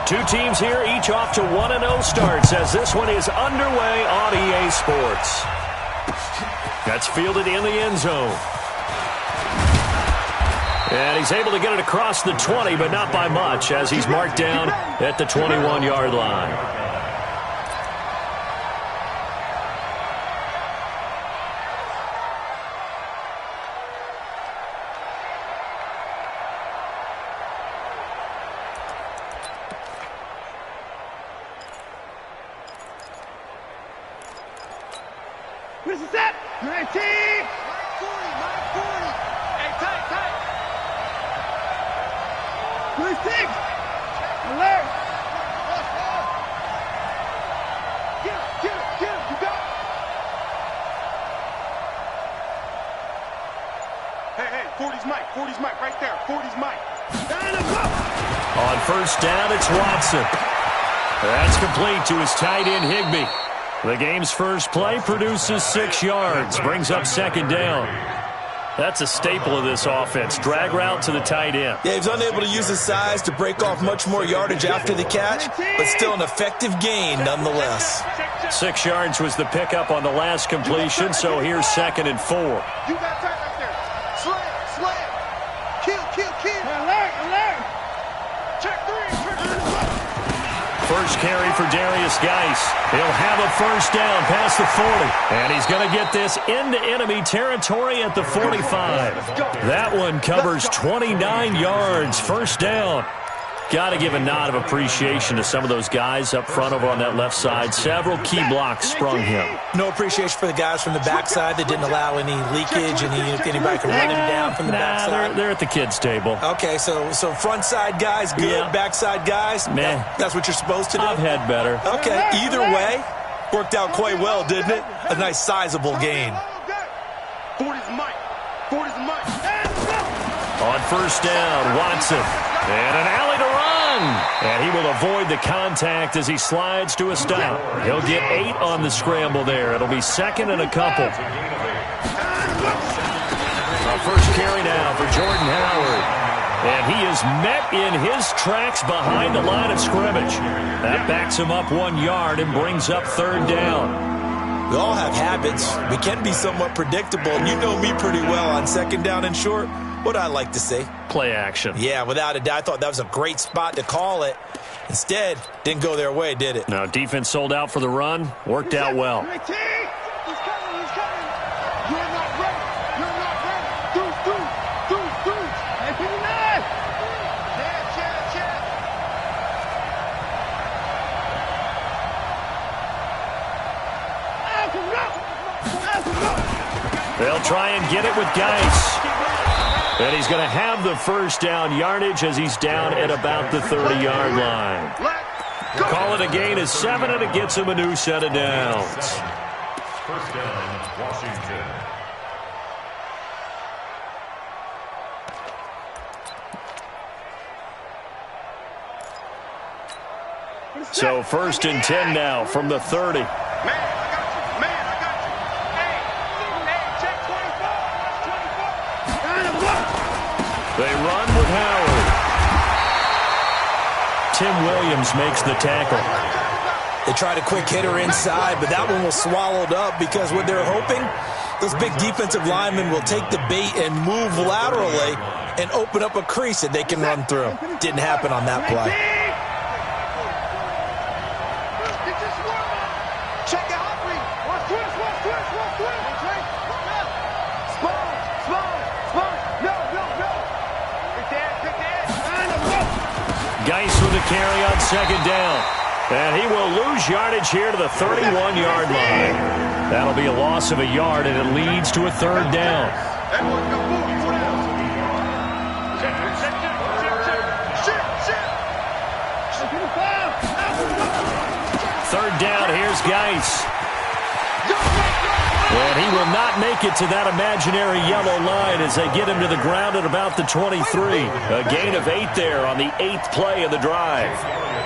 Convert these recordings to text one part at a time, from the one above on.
Two teams here, each off to 1-0 starts as this one is underway on EA Sports. That's fielded in the end zone. And he's able to get it across the 20, but not by much, as he's marked down at the 21-yard line. This is it. 19. Mike 40. Mike 40. Hey, tight, tight. 26. Alert. Get him. You got it. Hey, 40's Mike. 40's Mike right there. 40's Mike. On first down, it's Watson. That's complete to his tight end, Higbee. The game's first play produces 6 yards, brings up second down. That's a staple of this offense. Drag route to the tight end. Yeah, he's unable to use his size to break off much more yardage after the catch, but still an effective gain nonetheless. 6 yards was the pickup on the last completion, so here's 2nd and 4. You got tight right there. Slam. Kill. Alert. Check 3. First carry for Darius Geis. He'll have a first down past the 40. And he's going to get this into enemy territory at the 45. That one covers 29 yards. First down. Got to give a nod of appreciation to some of those guys up front over on that left side. Several key blocks sprung him. No appreciation for the guys from the backside that didn't allow any leakage, and anybody could run him down from the backside. They're at the kids' table. Okay, so front side guys good, Yeah. backside guys, meh. That's what you're supposed to do? I've had better. Okay, either way, worked out quite well, didn't it? A nice sizable gain. 40's Mike. On first down, Watson. And an alley to run. And he will avoid the contact as he slides to a stop. He'll get 8 on the scramble there. It'll be 2nd and a couple. A first carry now for Jordan Howard. And he is met in his tracks behind the line of scrimmage. That backs him up 1 yard and brings up 3rd down. We all have habits. We can be somewhat predictable, and you know me pretty well on 2nd down and short. What I like to say? Play action. Yeah, without a doubt. I thought that was a great spot to call it. Instead, didn't go their way, did it? Now, defense sold out for the run. Worked out well. He's coming. You're not ready. Through. Hey, 59. Check. They'll try and get it with Geis. And he's going to have the first down yardage as he's down at about the 30-yard line. Call it a gain of 7, and it gets him a new set of downs. First down, Washington. So 1st and 10 now from the 30. Man, I got you. Hey, check 24. They run with Howard. Tim Williams makes the tackle. They tried a quick hitter inside, but that one was swallowed up because what they're hoping, those big defensive linemen will take the bait and move laterally and open up a crease that they can run through. Didn't happen on that play. Check out Humphrey. Watch twist. Small. No. Good dad. Geis with a carry on 2nd down. And he will lose yardage here to the 31-yard line. That'll be a loss of a yard, and it leads to a 3rd down. Third down, here's Geis. And he will not make it to that imaginary yellow line as they get him to the ground at about the 23. A gain of 8 there on the 8th play of the drive.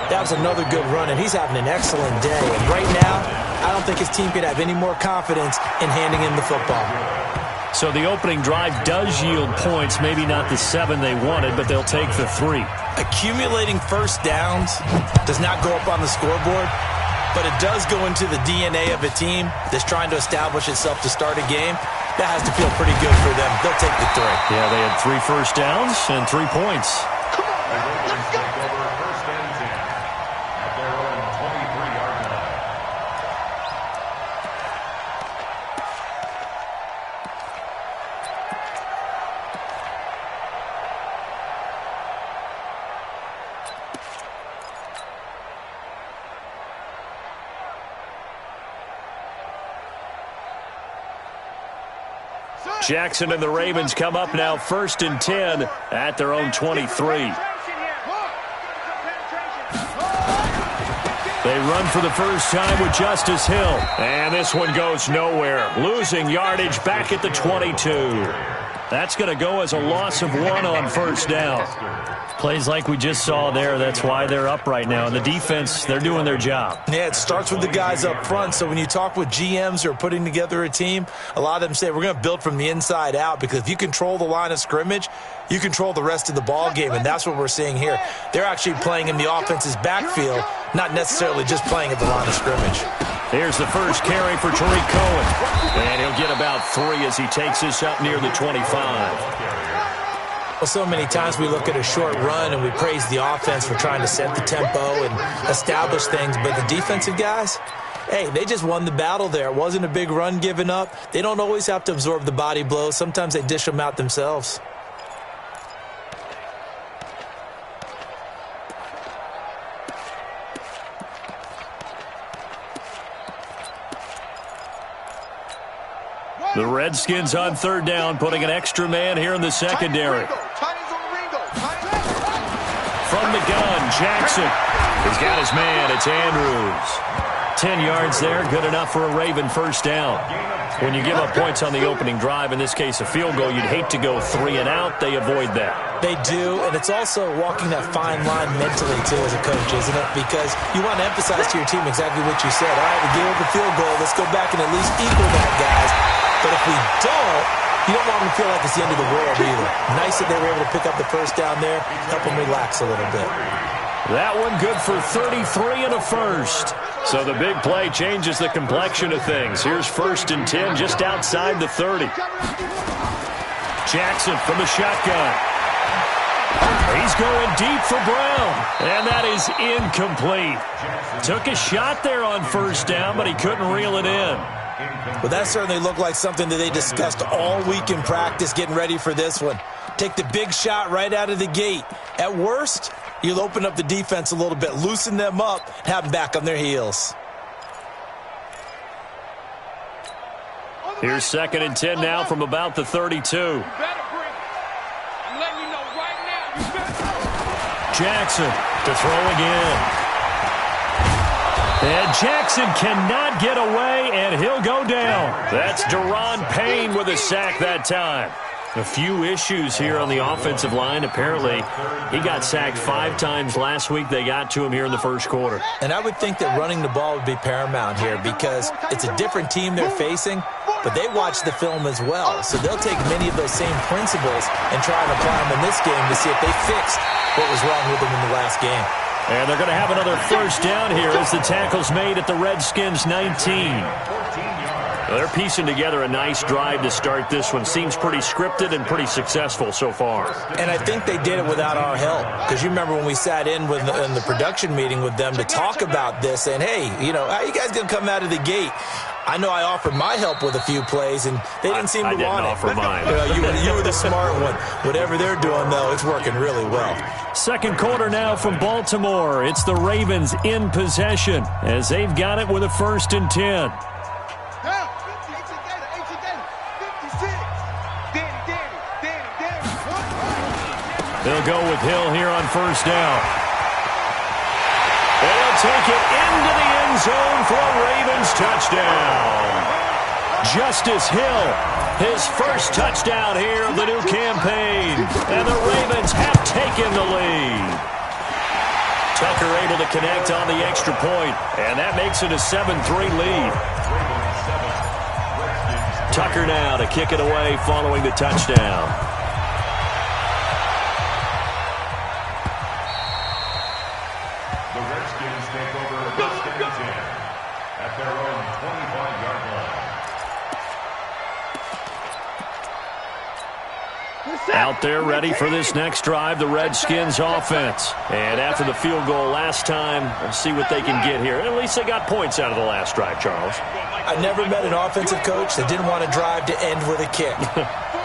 That was another good run, and he's having an excellent day. And right now, I don't think his team could have any more confidence in handing him the football. So the opening drive does yield points, maybe not the 7 they wanted, but they'll take the 3. Accumulating first downs does not go up on the scoreboard, but it does go into the DNA of a team that's trying to establish itself to start a game. That has to feel pretty good for them. They'll take the 3. Yeah, they had 3 first downs and 3 points. Come on, let's go. First and 10 at their own 23-yard line. Jackson and the Ravens come up now first and 10 at their own 23. They run for the first time with Justice Hill. And this one goes nowhere. Losing yardage back at the 22. That's going to go as a loss of 1 on first down. Plays like we just saw there. That's why they're up right now. And the defense, they're doing their job. Yeah, it starts with the guys up front. So when you talk with GMs who are putting together a team, a lot of them say we're going to build from the inside out, because if you control the line of scrimmage, you control the rest of the ball game, and that's what we're seeing here. They're actually playing in the offense's backfield, not necessarily just playing at the line of scrimmage. Here's the first carry for Tariq Cohen. And he'll get about 3 as he takes this up near the 25. Well, so many times we look at a short run and we praise the offense for trying to set the tempo and establish things, but the defensive guys, hey, they just won the battle there. It wasn't a big run given up. They don't always have to absorb the body blows. Sometimes they dish them out themselves. The Redskins on third down, putting an extra man here in the secondary. From the gun, Jackson. He's got his man. It's Andrews. 10 yards there, good enough for a Raven first down. When you give up points on the opening drive, in this case a field goal, you'd hate to go 3 and out. They avoid that. They do, and it's also walking that fine line mentally, too, as a coach, isn't it? Because you want to emphasize to your team exactly what you said. All right, we gave up a field goal. Let's go back and at least equal that, guys. But if we don't, you don't want them to feel like it's the end of the world either. Nice that they were able to pick up the first down there, help them relax a little bit. That one good for 33 and a first. So the big play changes the complexion of things. Here's first and 10 just outside the 30. Jackson from the shotgun. He's going deep for Brown. And that is incomplete. Took a shot there on first down, but he couldn't reel it in. Well, that certainly looked like something that they discussed all week in practice, getting ready for this one. Take the big shot right out of the gate. At worst, you'll open up the defense a little bit, loosen them up, and have them back on their heels. Here's second and 10 now from about the 32. Jackson to throw again. And Jackson cannot get away, and he'll go down. That's Deron Payne with a sack that time. A few issues here on the offensive line. Apparently, he got sacked 5 times last week. They got to him here in the first quarter. And I would think that running the ball would be paramount here, because it's a different team they're facing, but they watch the film as well. So they'll take many of those same principles and try and apply them in this game to see if they fixed what was wrong with them in the last game. And they're going to have another first down here as the tackle's made at the Redskins' 19. They're piecing together a nice drive to start this one. Seems pretty scripted and pretty successful so far. And I think they did it without our help. Because you remember when we sat in the production meeting with them to talk about this, and hey, you know, how are you guys going to come out of the gate? I know I offered my help with a few plays, and they didn't seem to want it. I didn't offer mine. You were the smart one. Whatever they're doing, though, it's working really well. Second quarter now from Baltimore. It's the Ravens in possession as they've got it with a first and 10. They'll go with Hill here on first down. They'll take it into the end zone for a Ravens touchdown. Justice Hill, his first touchdown here of the new campaign. And the Ravens have taken the lead. Tucker able to connect on the extra point, and that makes it a 7-3 lead. Tucker now to kick it away following the touchdown. take over first and 10 at their own 25-yard line. Out there ready for this next drive, the Redskins offense. And after the field goal last time, we'll see what they can get here. At least they got points out of the last drive, Charles. I never met an offensive coach that didn't want to drive to end with a kick.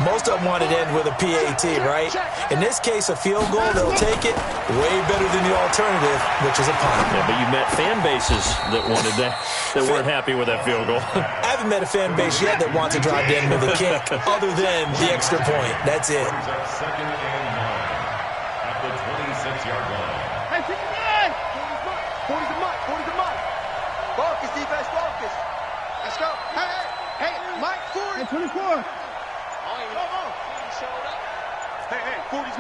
Most of them wanted to end with a PAT, right? In this case, a field goal, they'll take it way better than the alternative, which is a punt. Yeah, but you met fan bases that wanted that weren't happy with that field goal. I haven't met a fan base yet that wants to drive to end with a kick other than the extra point. That's it. Second and 9 at the 26-yard line. Hey, 59! 40's the mark, 40's the mark. Focus, defense, focus. Let's go. Hey, Mike, 40. Hey, 24. Hey, 40's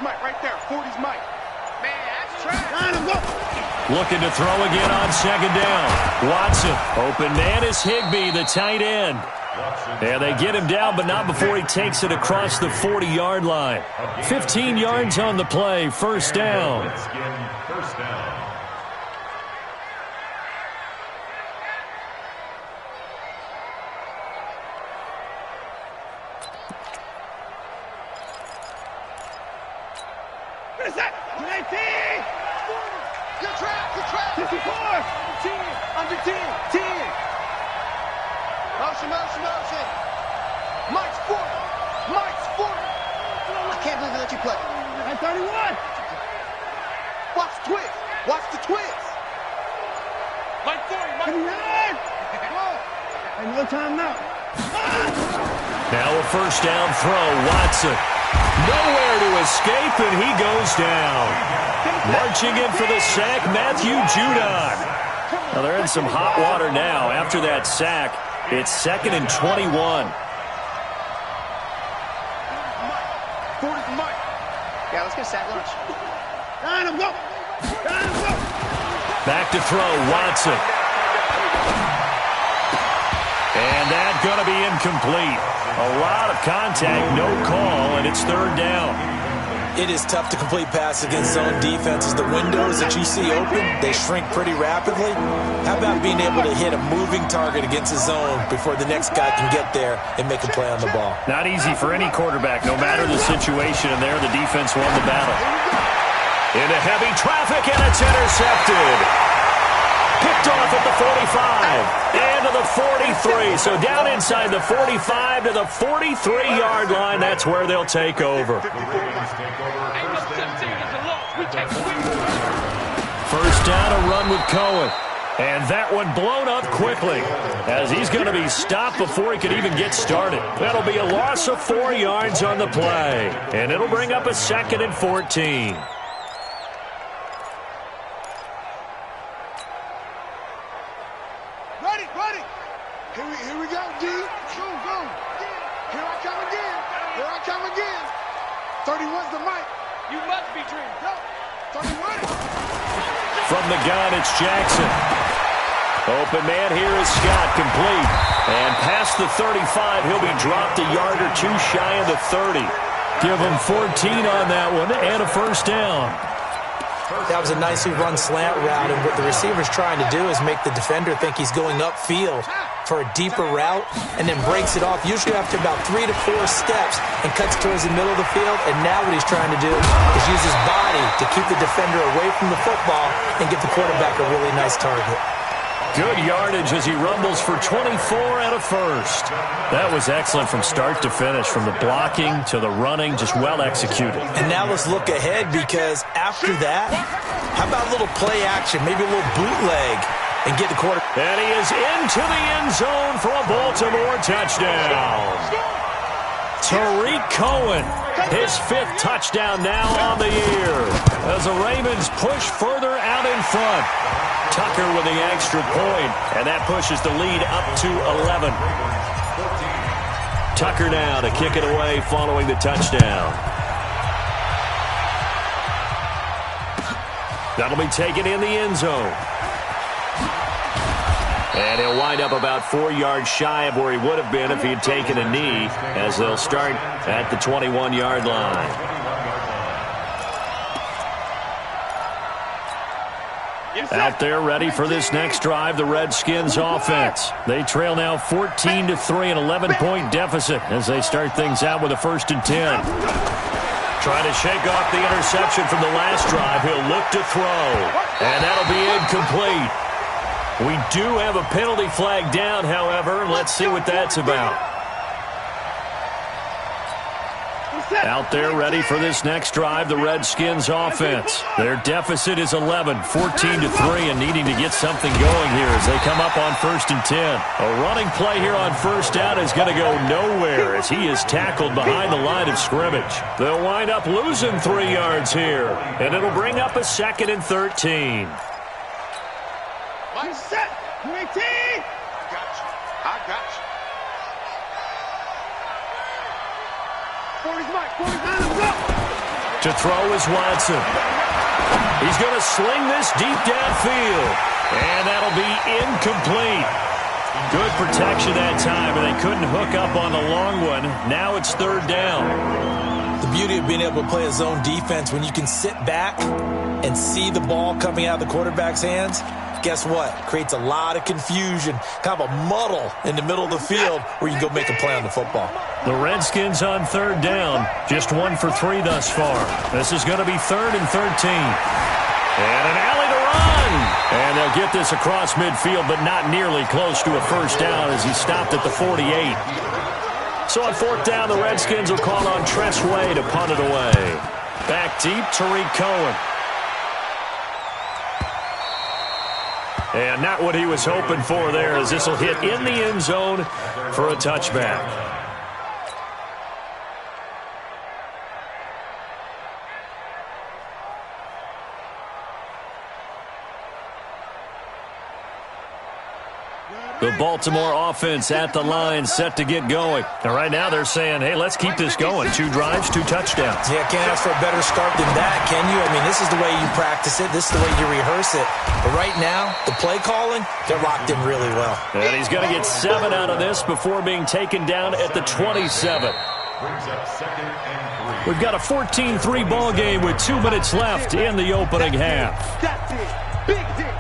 Mike, right there. 40's Mike. Man, that's trash. Looking to throw again on second down. Watson, open man is Higbee, the tight end. And they get him down, but not before he takes it across the 40-yard line. 15 yards on the play, first down. First down. What is that? 19! Good trap! 54! Under 10! Motion! Mike's 40! I can't believe they let you play. At 31! Watch the twist! Mike 40! 59! And no time now. Now a first down throw, Watson. Nowhere to escape, and he goes down. Marching in for the sack, Matthew Judon. Now they're in some hot water now. After that sack, it's 2nd and 21. Yeah, let's get a sack lunch. Go! Back to throw, Watson. And that's going to be incomplete. A lot of contact, no call, and it's third down. It is tough to complete passes against zone defenses. The windows that you see open, they shrink pretty rapidly. How about being able to hit a moving target against a zone before the next guy can get there and make a play on the ball? Not easy for any quarterback, no matter the situation, and there the defense won the battle. Into heavy traffic, and it's intercepted. Picked off at the 45 and to the 43. So down inside the 45 to the 43-yard line. That's where they'll take over. First down, a run with Cohen. And that one blown up quickly as he's going to be stopped before he can even get started. That'll be a loss of 4 yards on the play. And it'll bring up a 2nd and 14. Ready. Here we go, D. Go. Here I come again. 31's the mic. You must be dreaming. Go. 31. From the gun, it's Jackson. Open man here is Scott, complete. And past the 35, he'll be dropped a yard or two shy of the 30. Give him 14 on that one and a first down. That was a nicely run slant route, and what the receiver's trying to do is make the defender think he's going upfield for a deeper route and then breaks it off, usually after about 3 to 4 steps, and cuts towards the middle of the field. And now what he's trying to do is use his body to keep the defender away from the football and get the quarterback a really nice target. Good yardage as he rumbles for 24 and a first. That was excellent from start to finish, from the blocking to the running, just well executed. And now let's look ahead, because after that, how about a little play action, maybe a little bootleg, and get the quarterback. And he is into the end zone for a Baltimore touchdown. Tariq Cohen, his 5th touchdown now on the year, as the Ravens push further out in front. Tucker with the extra point, and that pushes the lead up to 11. Tucker now to kick it away following the touchdown. That'll be taken in the end zone. And he'll wind up about 4 yards shy of where he would have been if he had taken a knee, as they'll start at the 21-yard line. Out there ready for this next drive, the Redskins offense. They trail now 14-3, an 11-point deficit as they start things out with a 1st and 10. Trying to shake off the interception from the last drive. He'll look to throw, and that'll be incomplete. We do have a penalty flag down, however. Let's see what that's about. Out there ready for this next drive, the Redskins offense. Their deficit is 11, 14-3, and needing to get something going here as they come up on 1st and 10. A running play here on 1st down is going to go nowhere as he is tackled behind the line of scrimmage. They'll wind up losing 3 yards here, and it'll bring up a 2nd and 13. Set. I got you. I got you. 40's Mike. 49, let's go. To throw is Watson. He's going to sling this deep downfield, and that'll be incomplete. Good protection that time, and they couldn't hook up on the long one. Now it's 3rd down. The beauty of being able to play a zone defense when you can sit back and see the ball coming out of the quarterback's hands. Guess what? Creates a lot of confusion, kind of a muddle in the middle of the field where you can go make a play on the football. The Redskins on 3rd down, just 1 for 3 thus far. This is going to be 3rd and 13. And an alley to run. And they'll get this across midfield, but not nearly close to a 1st down as he stopped at the 48. So on 4th down, the Redskins will call on Tress Way to punt it away. Back deep, Tariq Cohen. And not what he was hoping for there, as this will hit in the end zone for a touchback. The Baltimore offense at the line, set to get going. And right now they're saying, hey, let's keep this going. 2 drives, 2 touchdowns. Yeah, can't ask for a better start than that, can you? I mean, this is the way you practice it. This is the way you rehearse it. But right now, the play calling, they're locked in really well. And he's going to get 7 out of this before being taken down at the 27. We've got a 14-3 ball game with 2 minutes left in the opening half. That's it. Big hit.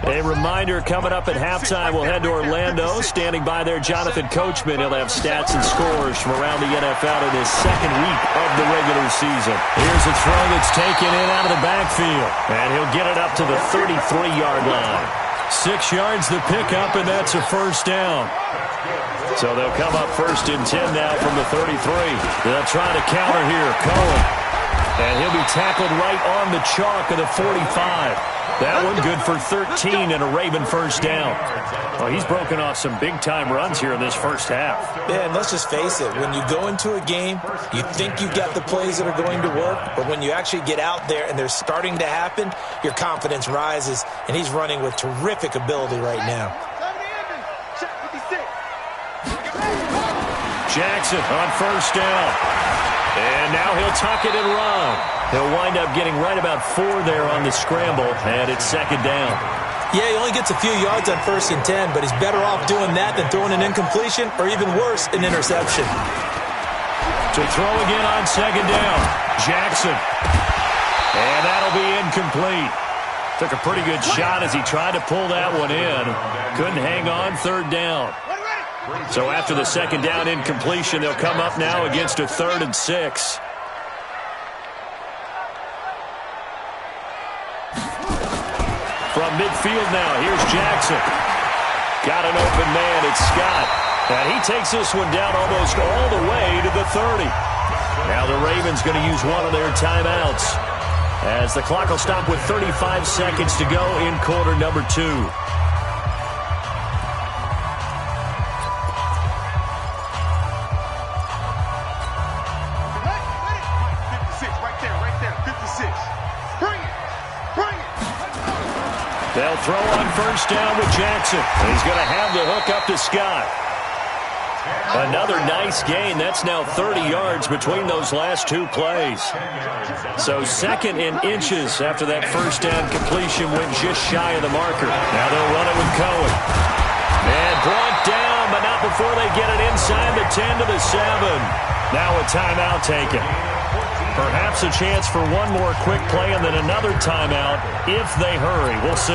A reminder, coming up at halftime, we'll head to Orlando. Standing by there, Jonathan Coachman. He'll have stats and scores from around the NFL in his 2nd week of the regular season. Here's a throw that's taken in out of the backfield. And he'll get it up to the 33-yard line. 6 yards the pickup, and that's a 1st down. So they'll come up 1st and 10 now from the 33. They'll try to counter here. Cohen. And he'll be tackled right on the chalk of the 45. That one good for 13 and a Raven 1st down. Well, he's broken off some big-time runs here in this 1st half. Yeah, and let's just face it. When you go into a game, you think you've got the plays that are going to work, but when you actually get out there and they're starting to happen, your confidence rises, and he's running with terrific ability right now. Jackson on 1st down. And now he'll tuck it and run. He'll wind up getting right about 4 there on the scramble, and it's 2nd down. Yeah, he only gets a few yards on 1st and 10, but he's better off doing that than throwing an incompletion or even worse, an interception. To throw again on 2nd down, Jackson. And that'll be incomplete. Took a pretty good shot as he tried to pull that one in. Couldn't hang on, 3rd down. So after the 2nd down incompletion, they'll come up now against a 3rd and 6. From midfield now, here's Jackson. Got an open man, it's Scott. And he takes this one down almost all the way to the 30. Now the Ravens going to use one of their timeouts, as the clock will stop with 35 seconds to go in quarter number 2. They'll throw on 1st down with Jackson. He's going to have the hook up to Scott. Another nice gain. That's now 30 yards between those last 2 plays. So 2nd in inches after that 1st down completion went just shy of the marker. Now they'll run it with Cohen. And brought down, but not before they get it inside the 10 to the 7. Now a timeout taken. Perhaps a chance for one more quick play and then another timeout if they hurry. We'll see.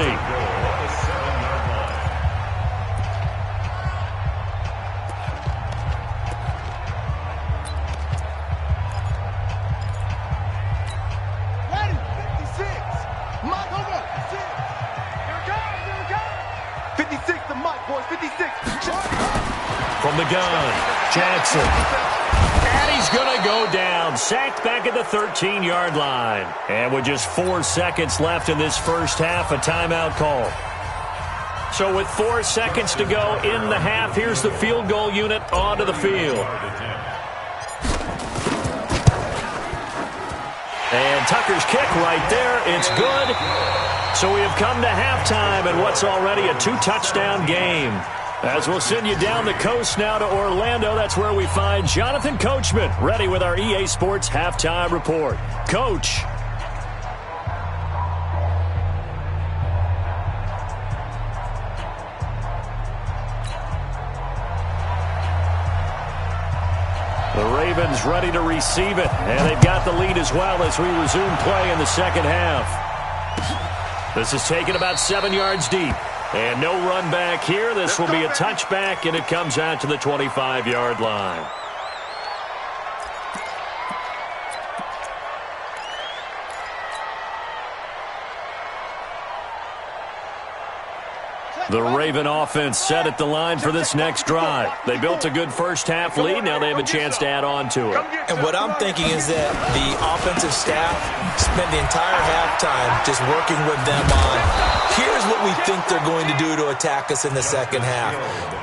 Ready, 56. Mike, hold up. 56 to Mike, boys, 56. From the gun, Jackson. And he's going to go down. Sacked back at the 13-yard line. And with just 4 seconds left in this first half, a timeout call. So with 4 seconds to go in the half, here's the field goal unit onto the field. And Tucker's kick right there. It's good. So we have come to halftime in what's already a 2-touchdown game. As we'll send you down the coast now to Orlando, that's where we find Jonathan Coachman, ready with our EA Sports Halftime Report. Coach. The Ravens ready to receive it, and they've got the lead as well as we resume play in the second half. This is taken about 7 yards deep. And no run back here. This will be a touchback, and it comes out to the 25-yard line. The Raven offense set at the line for this next drive. They built a good first-half lead. Now they have a chance to add on to it. And what I'm thinking is that the offensive staff spent the entire halftime just working with them on, here's what we think they're going to do to attack us in the second half.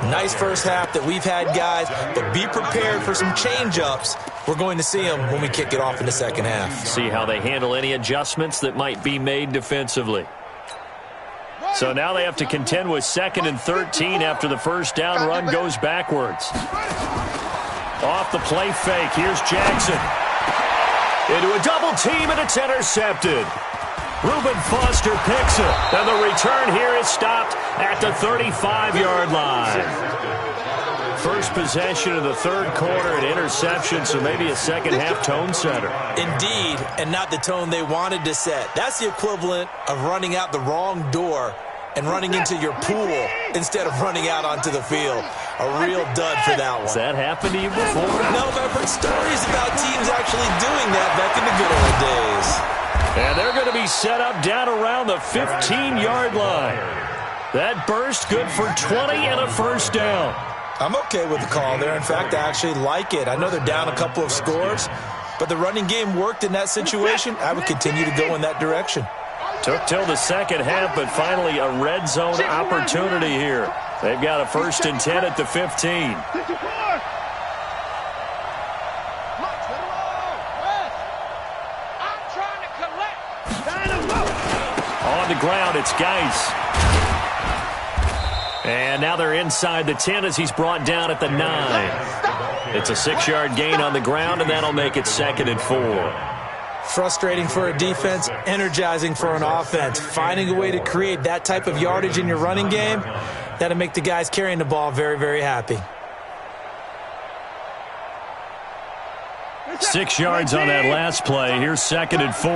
Nice first half that we've had, guys, but be prepared for some change-ups. We're going to see them when we kick it off in the second half. See how they handle any adjustments that might be made defensively. So now they have to contend with 2nd and 13 after the first down run goes backwards. Off the play fake, here's Jackson. Into a double team, and it's intercepted. Reuben Foster picks it, and the return here is stopped at the 35-yard line. First possession of the third quarter, an interception, so maybe a second-half tone setter. Indeed, and not the tone they wanted to set. That's the equivalent of running out the wrong door and running into your pool instead of running out onto the field. A real dud for that one. Has that happened to you before? No, but I've heard stories about teams actually doing that back in the good old days. And they're going to be set up down around the 15-yard line. That burst good for 20 and a first down. I'm okay with the call there. In fact, I actually like it. I know they're down a couple of scores, but the running game worked in that situation. I would continue to go in that direction. Took till the second half, but finally a red zone opportunity here. They've got a 1st and 10 at the 15. On the ground, it's Geis. And now they're inside the 10 as he's brought down at the 9. It's a 6-yard gain on the ground, and that'll make it 2nd and 4. Frustrating for a defense, energizing for an offense. Finding a way to create that type of yardage in your running game, that'll make the guys carrying the ball very, very happy. 6 yards on that last play. Here's 2nd and 4.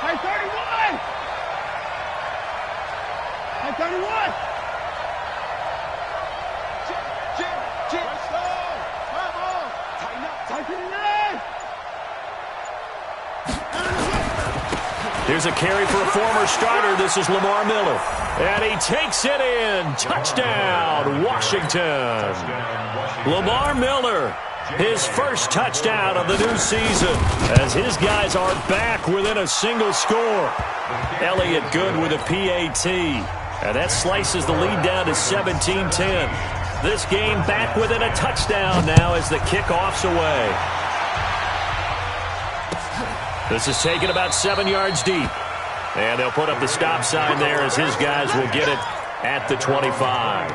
Hey, 31! Hey, 31! Chip. Come on. Tighten up. Tighten it up. Here's a carry for a former starter. This is Lamar Miller. And he takes it in. Touchdown, Washington. Lamar Miller, his first touchdown of the new season, as his guys are back within a single score. Elliott Good with a PAT. And that slices the lead down to 17-10. This game back within a touchdown now as the kickoff's away. This is taken about 7 yards deep. And they'll put up the stop sign there as his guys will get it at the 25.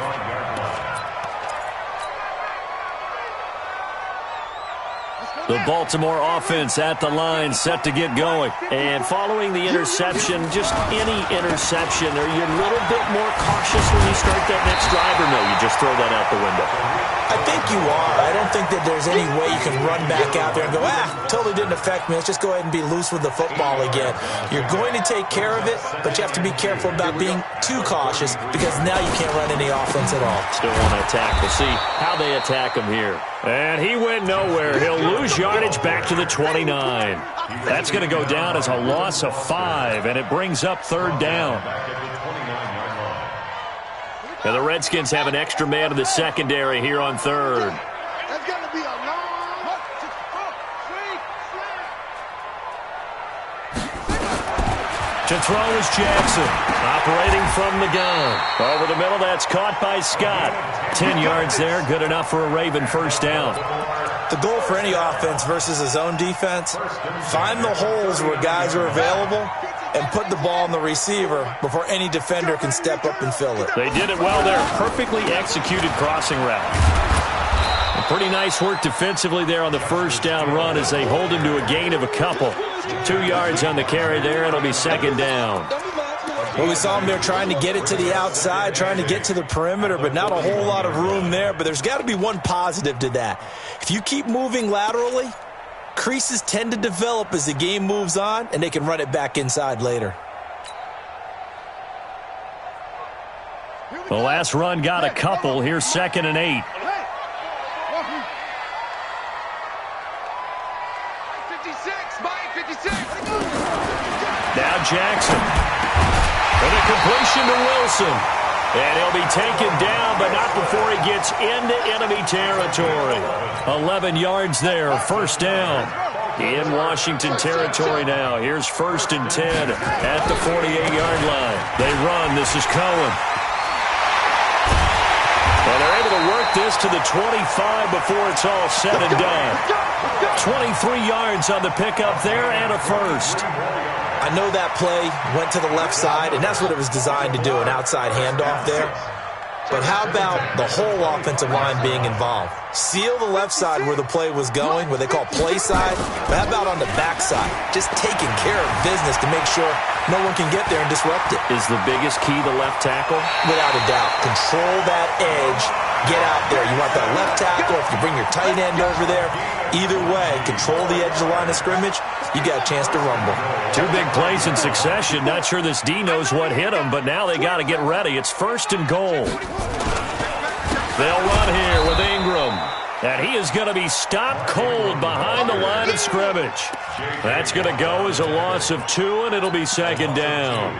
The Baltimore offense at the line, set to get going. And following the interception, just any interception, are you a little bit more cautious when you start that next drive, or no, you just throw that out the window? I think you are. I don't think that there's any way you can run back out there and go, totally didn't affect me. Let's just go ahead and be loose with the football again. You're going to take care of it, but you have to be careful about being too cautious because now you can't run any offense at all. Still want to attack. We'll see how they attack him here. And he went nowhere. He'll lose yardage back to the 29. That's going to go down as a loss of 5, and it brings up third down. Now the Redskins have an extra man in the secondary here on third. That's going to be a long... To throw is Jackson, operating from the gun. Over the middle, that's caught by Scott. 10 yards there, good enough for a Raven first down. The goal for any offense versus a zone defense, find the holes where guys are available and put the ball on the receiver before any defender can step up and fill it. They did it well there. Perfectly executed crossing route. And pretty nice work defensively there on the first down run as they hold him to a gain of a couple. 2 yards on the carry there. It'll be second down. Well, we saw him there trying to get it to the outside, trying to get to the perimeter, but not a whole lot of room there. But there's got to be one positive to that. If you keep moving laterally, creases tend to develop as the game moves on, and they can run it back inside later. The last run got a couple. Here's 2nd and 8. 56. Now Jackson. With a completion to Wilson. And he'll be taken down, but not before he gets into enemy territory. 11 yards there, first down. In Washington territory now. Here's 1st and 10 at the 48-yard line. They run. This is Cohen. And they're able to work this to the 25 before it's all said and done. 23 yards on the pickup there and a first. I know that play went to the left side, and that's what it was designed to do, an outside handoff there. But how about the whole offensive line being involved? Seal the left side where the play was going, what they call play side. But how about on the back side? Just taking care of business to make sure no one can get there and disrupt it. Is the biggest key the left tackle? Without a doubt. Control that edge. Get out there. You want that left tackle. If you bring your tight end over there, either way, control the edge of the line of scrimmage, you got a chance to rumble. 2 big plays in succession. Not sure this D knows what hit him, but now they got to get ready. It's 1st and goal. They'll run here with Ingram. And he is going to be stopped cold behind the line of scrimmage. That's going to go as a loss of 2, and it'll be 2nd down.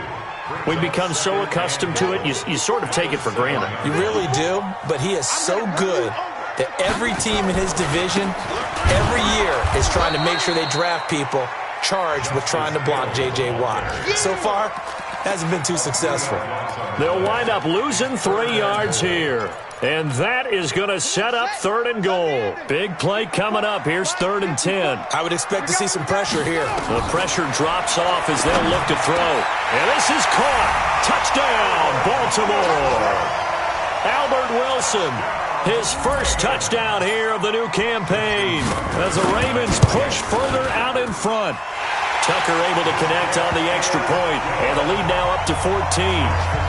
We've become so accustomed to it, you sort of take it for granted. You really do, but he is so good that every team in his division, every year, is trying to make sure they draft people charged with trying to block J.J. Watt. So far, hasn't been too successful. They'll wind up losing 3 yards here. And that is going to set up 3rd and goal. Big play coming up. Here's 3rd and 10. I would expect to see some pressure here. The pressure drops off as they'll look to throw. And this is caught. Touchdown, Baltimore. Albert Wilson, his first touchdown here of the new campaign as the Ravens push further out in front. Tucker able to connect on the extra point, and the lead now up to 14.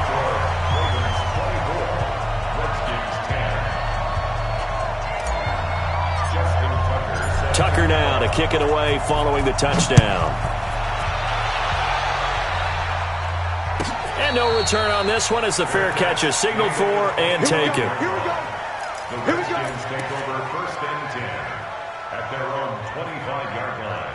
Tucker now to kick it away following the touchdown. And no return on this one as the fair catch is signaled for and taken. Here we go. The Redskins take over 1st and 10 at their own 25-yard line.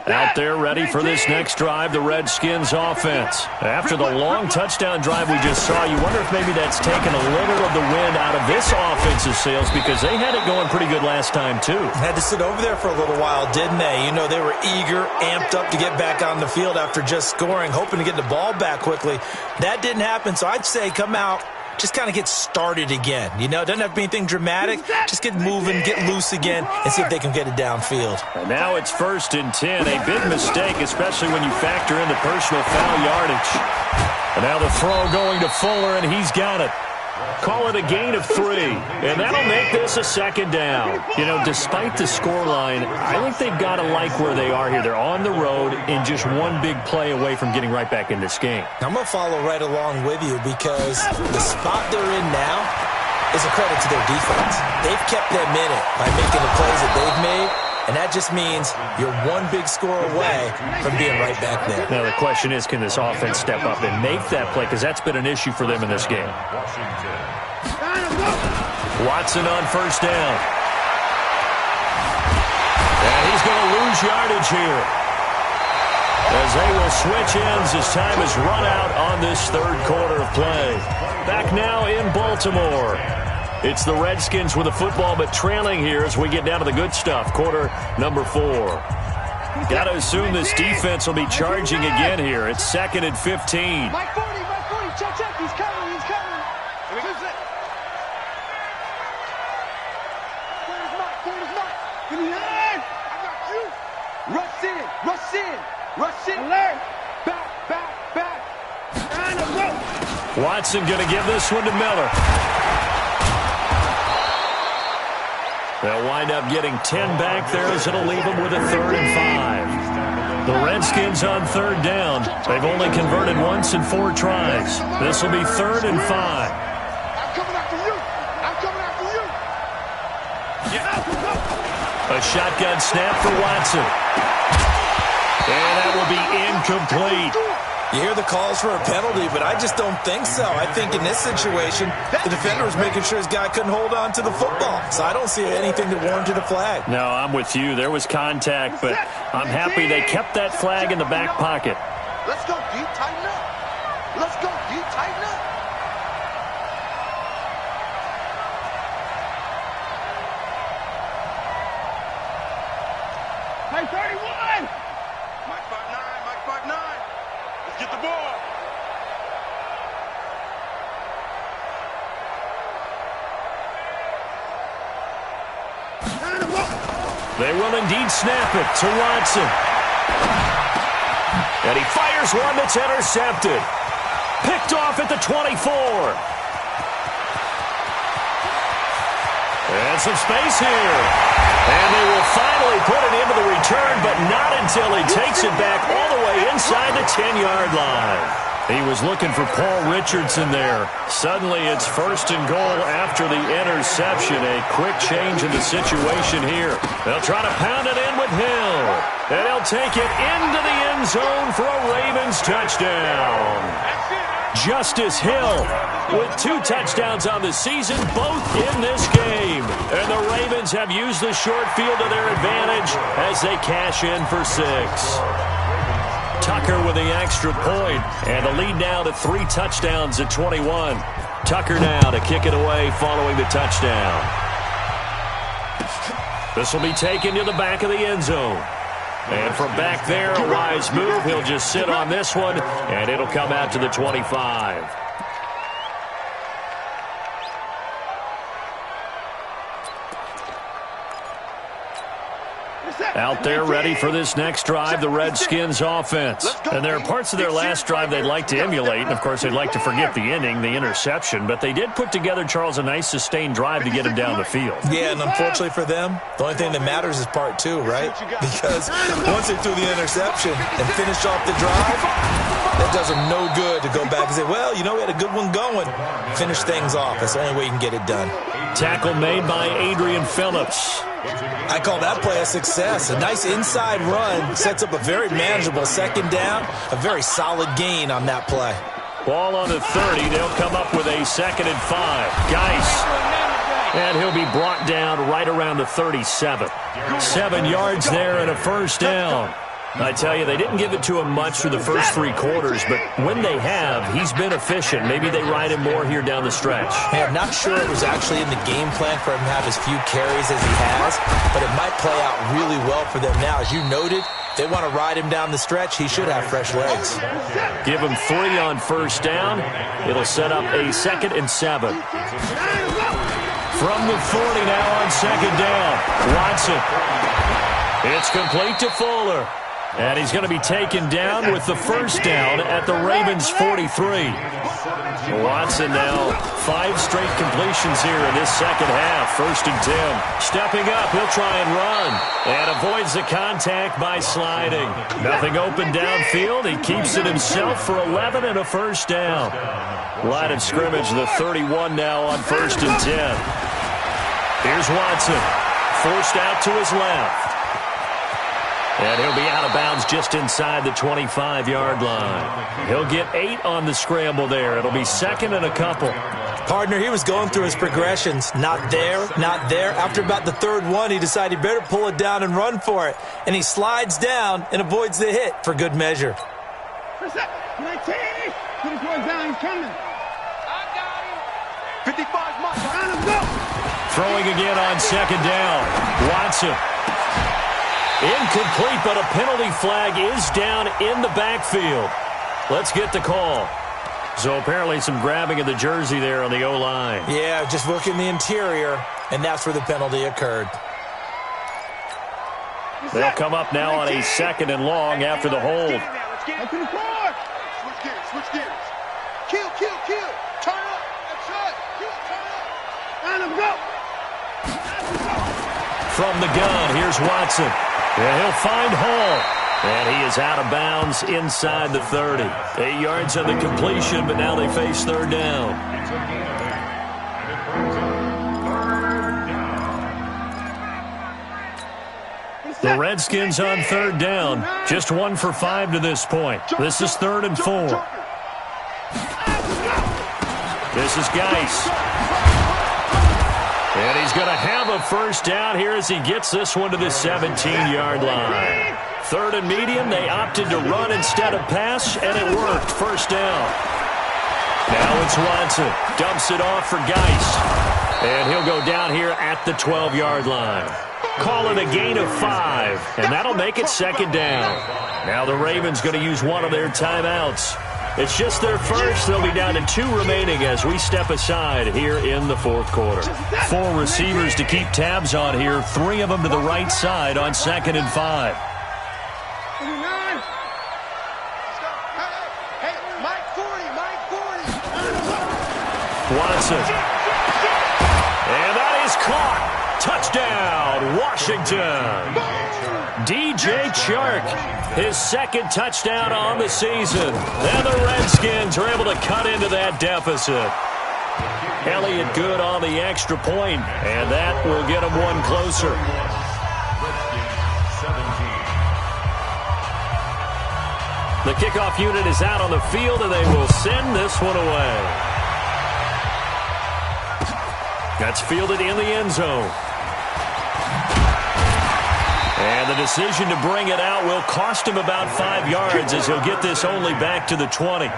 Out there ready for this next drive, the Redskins offense. After the long touchdown drive we just saw, you wonder if maybe that's taken a little of the wind out of this offensive sails because they had it going pretty good last time too. Had to sit over there for a little while, didn't they? You know, they were eager, amped up to get back on the field after just scoring, hoping to get the ball back quickly. That didn't happen, so I'd say come out, just kind of get started again. You know, it doesn't have to be anything dramatic. Just get moving, get loose again, and see if they can get it downfield. And now it's 1st and 10. A big mistake, especially when you factor in the personal foul yardage. And now the throw going to Fuller, and he's got it. Call it a gain of 3, and that'll make this a 2nd down. You know, despite the scoreline, I think they've got to like where they are here. They're on the road and just one big play away from getting right back in this game. I'm going to follow right along with you because the spot they're in now is a credit to their defense. They've kept them in it by making the plays that they've made, and that just means you're one big score away from being right back there. Now the question is, can this offense step up and make that play? Because that's been an issue for them in this game. Watson on 1st down. And he's going to lose yardage here, as they will switch ends as time is run out on this 3rd quarter of play. Back now in Baltimore. It's the Redskins with the football, but trailing here as we get down to the good stuff. Quarter number 4. Got to assume this defense will be charging again here. It's 2nd and 15. Mike 40, check, he's coming. Where's Mike? Give me hand. I got you. Rush in. Alert. Back. Watson going to give this one to Miller. They'll wind up getting 10 back there as it'll leave them with a 3rd and 5. The Redskins on 3rd down. They've only converted once in 4 tries. This will be 3rd and 5. I'm coming after you. A shotgun snap for Watson. And that will be incomplete. You hear the calls for a penalty, but I just don't think so. I think in this situation, the defender was making sure his guy couldn't hold on to the football. So I don't see anything that warranted a flag. No, I'm with you. There was contact, but I'm happy they kept that flag in the back pocket. Let's go deep, tighten up. Hey, 31! Mike 5'9". Let's get the ball. They will indeed snap it to Watson. And he fires one that's intercepted. Picked off at the 24. And some space here. And they will finally put it into the return, but not until he takes it back all the way inside the 10-yard line. He was looking for Paul Richardson there. Suddenly it's 1st and goal after the interception. A quick change in the situation here. They'll try to pound it in with Hill. And he'll take it into the end zone for a Ravens touchdown. Justice Hill with 2 touchdowns on the season, both in this game. And the Ravens have used the short field to their advantage as they cash in for 6. Tucker with the extra point, and the lead now to 3 touchdowns at 21. Tucker now to kick it away following the touchdown. This will be taken to the back of the end zone. And from back there, a wise move. He'll just sit on this one, and it'll come out to the 25. Out there ready for this next drive, the Redskins offense. And there are parts of their last drive they'd like to emulate, and of course they'd like to forget the ending, the interception, but they did put together, Charles, a nice sustained drive to get him down the field. Yeah, and unfortunately for them, the only thing that matters is part 2, right? Because once they threw the interception and finished off the drive, that does them no good to go back and say, well, you know, we had a good one going. Finish things off. That's the only way you can get it done. Tackle made by Adrian Phillips. I call that play a success. A nice inside run sets up a very manageable 2nd down. A very solid gain on that play. Ball on the 30. They'll come up with a 2nd and 5. Geis. And he'll be brought down right around the 37. 7 yards there and a 1st down. I tell you, they didn't give it to him much through the first 3 quarters, but when they have, he's been efficient. Maybe they ride him more here down the stretch. Hey, I'm not sure it was actually in the game plan for him to have as few carries as he has, but it might play out really well for them now. As you noted, they want to ride him down the stretch. He should have fresh legs. Give him 3 on first down. It'll set up a 2nd and 7. From the 40 now on 2nd down. Watson. It's complete to Fuller. And he's going to be taken down with the first down at the Ravens' 43. Watson now 5 straight completions here in this second half. 1st and 10. Stepping up, he'll try and run. And avoids the contact by sliding. Nothing open downfield. He keeps it himself for 11 and a first down. Line of scrimmage, the 31 now on 1st and 10. Here's Watson. Forced out to his left. And he'll be out of bounds just inside the 25-yard line. He'll get 8 on the scramble there. It'll be 2nd and a couple. Partner, he was going through his progressions. Not there, not there. After about the 3rd one, he decided he better pull it down and run for it. And he slides down and avoids the hit for good measure. 19. 24 down, he's coming. I got him. 55 mark. Let him go. Throwing again on 2nd down. Watson. Incomplete, but a penalty flag is down in the backfield. Let's get the call. So apparently some grabbing of the jersey there on the O-line. Yeah, just working the interior, and that's where the penalty occurred. They'll come up now on a 2nd and long after the hold. Switch gears, switch gears. Kill. Turn up. That's right. Turn up. Let him go. From the gun, here's Watson. And he'll find Hall. And he is out of bounds inside the 30. 8 yards on the completion, but now they face 3rd down. The Redskins on 3rd down. Just 1 for 5 to this point. This is 3rd and 4. This is Geis. And he's going to have a first down here as he gets this one to the 17-yard line. 3rd and medium, they opted to run instead of pass, and it worked. First down. Now it's Watson. Dumps it off for Geis. And he'll go down here at the 12-yard line. Call it a gain of 5, and that'll make it 2nd down. Now the Ravens going to use one of their timeouts. It's just their first. They'll be down to 2 remaining as we step aside here in the 4th quarter. 4 receivers to keep tabs on here. 3 of them to the right side on 2nd and 5. Hey, Mike 40. Watson. And that is caught. Touchdown, Washington. DJ Chark, his 2nd touchdown on the season. And the Redskins are able to cut into that deficit. Elliott good on the extra point, and that will get them 1 closer. The kickoff unit is out on the field, and they will send this one away. That's fielded in the end zone. And the decision to bring it out will cost him about 5 yards as he'll get this only back to the 20.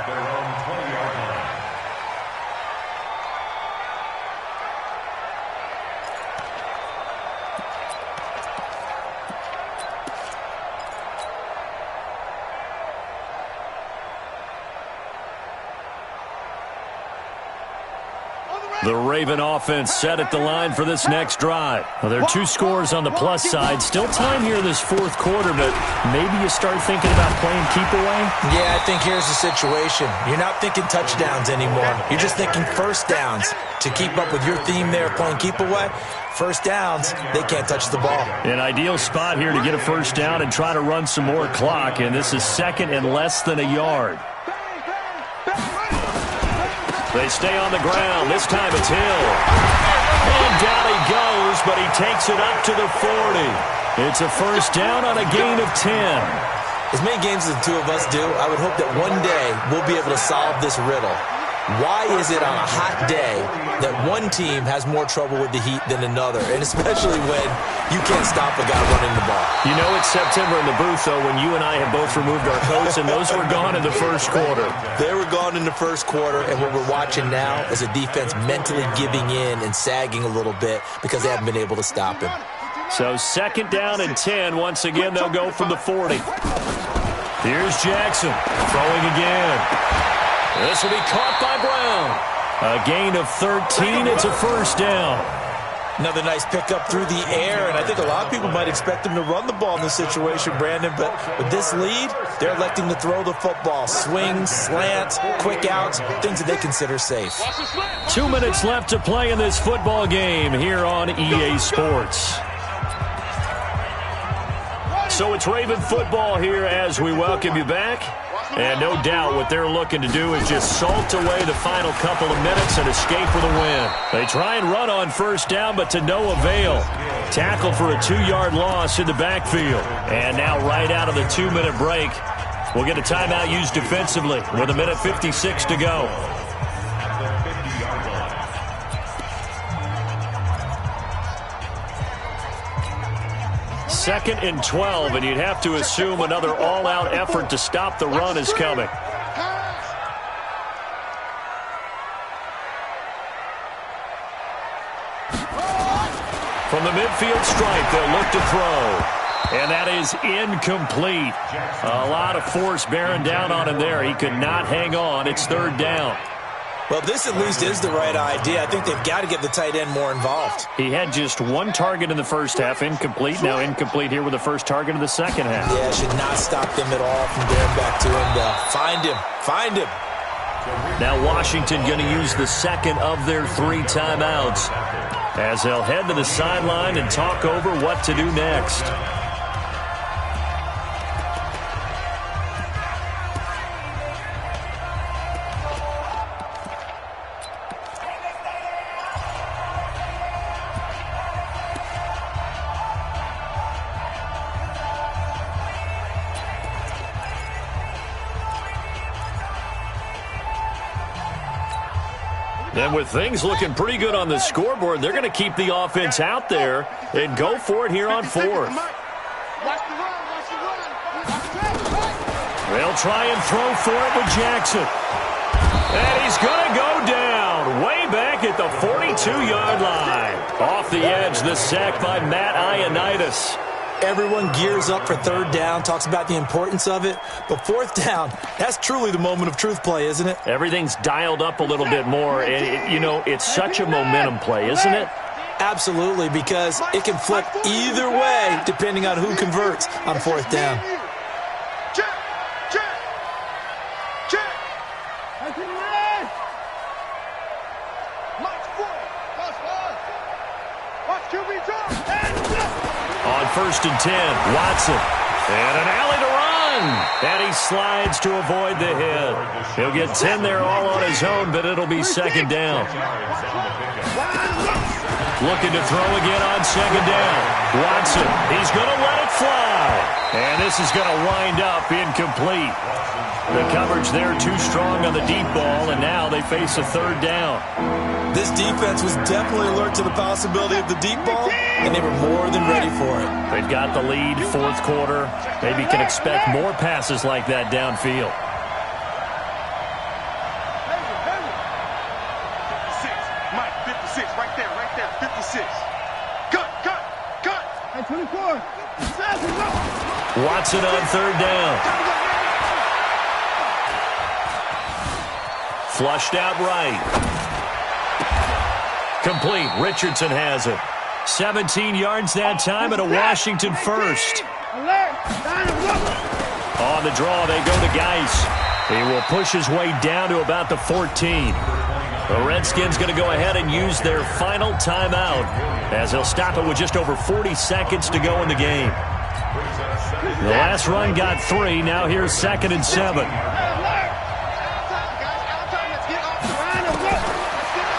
The Raven offense set at the line for this next drive. Well, there are 2 scores on the plus side. Still time here in this 4th quarter, but maybe you start thinking about playing keep away? Yeah, I think here's the situation. You're not thinking touchdowns anymore. You're just thinking first downs. To keep up with your theme there, playing keep away, first downs, they can't touch the ball. An ideal spot here to get a first down and try to run some more clock, and this is 2nd and less than a yard. They stay on the ground. This time it's Hill. And down he goes, but he takes it up to the 40. It's a first down on a gain of 10. As many games as the 2 of us do, I would hope that one day we'll be able to solve this riddle. Why is it on a hot day that one team has more trouble with the heat than another, and especially when you can't stop a guy running the ball? You know it's September in the booth, though, when you and I have both removed our coats, and those were gone in the first quarter. They were gone in the first quarter, and what we're watching now is a defense mentally giving in and sagging a little bit because they haven't been able to stop him. So 2nd down and 10. Once again, they'll go from the 40. Here's Jackson throwing again. This will be caught by Brown. A gain of 13. It's a first down. Another nice pickup through the air, and I think a lot of people might expect him to run the ball in this situation, Brandon, but with this lead, they're electing to throw the football. Swings, slants, quick outs, things that they consider safe. 2 minutes left to play in this football game here on EA Sports. So it's Raven football here as we welcome you back. And no doubt what they're looking to do is just salt away the final couple of minutes and escape with a win. They try and run on first down, but to no avail. Tackle for a 2-yard loss in the backfield. And now right out of the 2-minute break, we'll get a timeout used defensively with 1:56 to go. Second and 12, and you'd have to assume another all-out effort to stop the run is coming. From the midfield stripe, they'll look to throw. And that is incomplete. A lot of force bearing down on him there. He could not hang on. It's 3rd down. Well, this at least is the right idea. I think they've got to get the tight end more involved. He had just 1 target in the first half, incomplete. Now incomplete here with the first target of the second half. Yeah, should not stop them at all from going back to him. Find him. Find him. Now Washington going to use the second of their 3 timeouts as they'll head to the sideline and talk over what to do next. And with things looking pretty good on the scoreboard, they're going to keep the offense out there and go for it here on 4th. They'll try and throw for it with Jackson. And he's going to go down way back at the 42-yard line. Off the edge, the sack by Matt Ioannidis. Everyone gears up for 3rd down, talks about the importance of it. But 4th down, that's truly the moment of truth play, isn't it? Everything's dialed up a little bit more. And, you know, it's such a momentum play, isn't it? Absolutely, because it can flip either way depending on who converts on 4th down. On 1st and 10, Watson. And an alley to run. And he slides to avoid the hit. He'll get 10 there all on his own, but it'll be 2nd down. Looking to throw again on 2nd down. Watson, he's going to let it fly. And this is going to wind up incomplete. The coverage there too strong on the deep ball, and now they face a 3rd down. This defense was definitely alert to the possibility of the deep ball, and they were more than ready for it. They've got the lead, 4th quarter. Maybe can expect more passes like that downfield. 56, Mike, 56, right there, 56. Cut. Hey, 24. Watson on 3rd down. Flushed out right. Complete. Richardson has it. 17 yards that time and a Washington first. On the draw, they go to Geis. He will push his way down to about the 14. The Redskins going to go ahead and use their final timeout as they'll stop it with just over 40 seconds to go in the game. The last run got 3. Now here's 2nd and 7.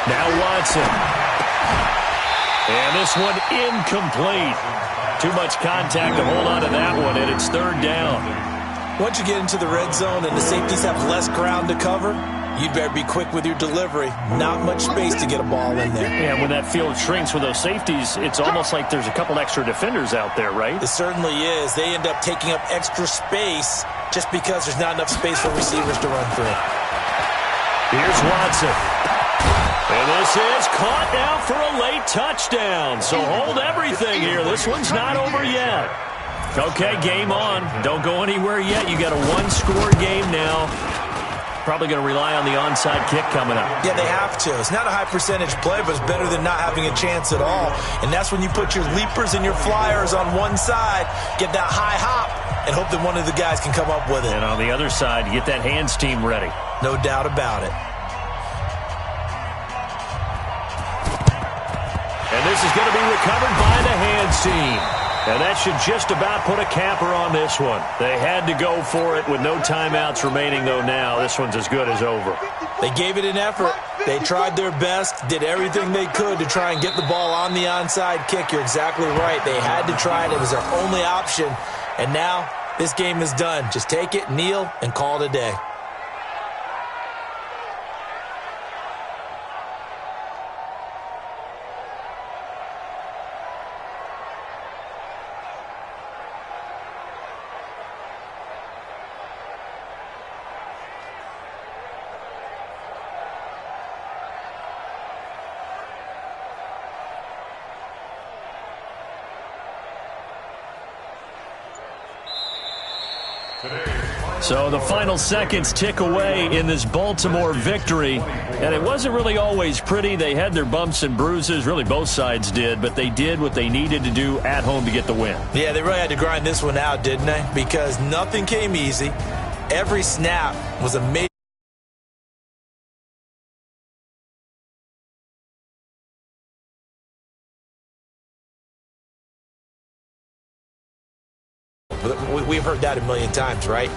Now Watson. And this one incomplete. Too much contact to hold on to that one, and it's 3rd down. Once you get into the red zone and the safeties have less ground to cover, You better be quick with your delivery. Not much space to get a ball in there. Yeah, when that field shrinks with those safeties, it's almost like there's a couple extra defenders out there, right? It certainly is. They end up taking up extra space just because there's not enough space for receivers to run through. Here's Watson. And this is caught now for a late touchdown. So hold everything here. This one's not over yet. Okay, game on. Don't go anywhere yet. You got a one-score game now. Probably going to rely on the onside kick coming up. Yeah, they have to. It's not a high-percentage play, but it's better than not having a chance at all. And that's when you put your leapers and your flyers on one side, get that high hop, and hope that one of the guys can come up with it. And on the other side, you get that hands team ready. No doubt about it. And this is going to be recovered by the hands team. And that should just about put a capper on this one. They had to go for it with no timeouts remaining, though now. This one's as good as over. They gave it an effort. They tried their best, did everything they could to try and get the ball on the onside kick. You're exactly right. They had to try it. It was their only option. And now this game is done. Just take it, kneel, and call it a day. So the final seconds tick away in this Baltimore victory. And it wasn't really always pretty. They had their bumps and bruises. Really, both sides did. But they did what they needed to do at home to get the win. Yeah, they really had to grind this one out, didn't they? Because nothing came easy. Every snap was a major. We've heard that a million times, right?